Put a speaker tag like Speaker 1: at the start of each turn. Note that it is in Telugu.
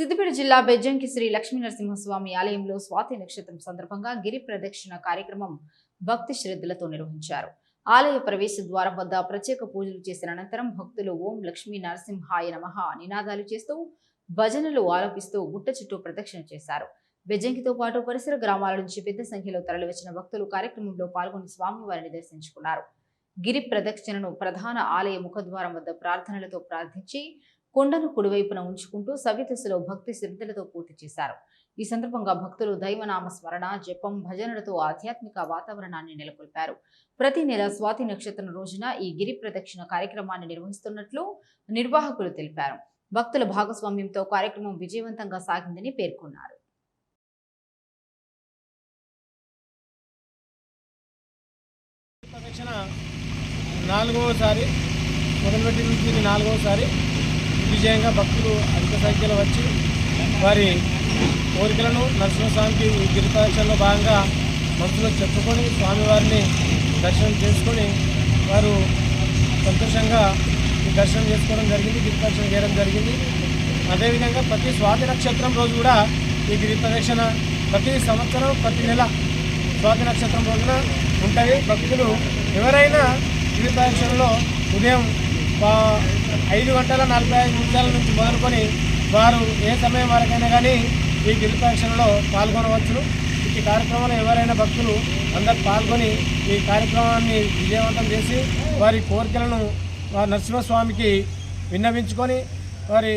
Speaker 1: సిద్దిపేట జిల్లా బెజ్జంకి శ్రీ లక్ష్మీ నరసింహస్వామి ఆలయంలో స్వాతి నక్షత్రం సందర్భంగా గిరి ప్రదక్షిణ కార్యక్రమం భక్తి శ్రద్ధలతో నిర్వహించారు. ఆలయ ప్రవేశ ద్వారం వద్ద ప్రత్యేక పూజలు చేసిన అనంతరం భక్తులు ఓం లక్ష్మీ నరసింహాయ నమః నినాదాలు చేస్తూ భజనలు ఆలపిస్తూ గుట్ట చుట్టూ ప్రదక్షిణ చేశారు. బెజ్జంకితో పాటు పరిసర గ్రామాల నుంచి పెద్ద సంఖ్యలో తరలివచ్చిన భక్తులు కార్యక్రమంలో పాల్గొని స్వామివారిని దర్శించుకున్నారు. గిరి ప్రదక్షిణను ప్రధాన ఆలయ ముఖద్వారం వద్ద ప్రార్థనలతో ప్రార్థించి కొండను కుడివైపున ఉంచుకుంటూ సవ్యదశలో భక్తి శ్రద్ధలతో పూర్తి చేశారు. ఈ సందర్భంగా భక్తులు దైవనామ స్మరణ, జపం, భజనలతో ఆధ్యాత్మిక వాతావరణాన్ని నెలకొల్పారు. ప్రతి నెల స్వాతి నక్షత్రం రోజున ఈ గిరి ప్రదక్షిణ కార్యక్రమాన్ని నిర్వహిస్తున్నట్లు నిర్వాహకులు తెలిపారు. భక్తుల భాగస్వామ్యంతో కార్యక్రమం విజయవంతంగా సాగిందని పేర్కొన్నారు.
Speaker 2: నాలుగవసారి మొదలుపెట్టిన నుంచి నాలుగవసారి విజయంగా భక్తులు అధిక సంఖ్యలో వచ్చి వారి కోరికలను నరసింహస్వామికి గిరి ప్రదక్షిణలో భాగంగా మనసులో చెప్పుకొని స్వామివారిని దర్శనం చేసుకొని వారు సంతోషంగా ఈ దర్శనం చేసుకోవడం జరిగింది, గిరి ప్రదక్షిణ చేయడం జరిగింది. అదేవిధంగా ప్రతి స్వాతి నక్షత్రం రోజు కూడా ఈ గిరి ప్రదక్షిణ ప్రతి సంవత్సరం ప్రతి నెల స్వాతి నక్షత్రం రోజున ఉంటుంది. భక్తులు ఎవరైనా గిరి ప్రదక్షిణలో ఉదయం 5:45 నుంచి మొదలుకొని వారు ఏ సమయం వరకైనా కానీ ఈ గిరి ప్రదక్షిణలో పాల్గొనవచ్చును. ఈ కార్యక్రమంలో ఎవరైనా భక్తులు అందరూ పాల్గొని ఈ కార్యక్రమాన్ని విజయవంతం చేసి వారి కోరికలను నరసింహస్వామికి విన్నవించుకొని వారి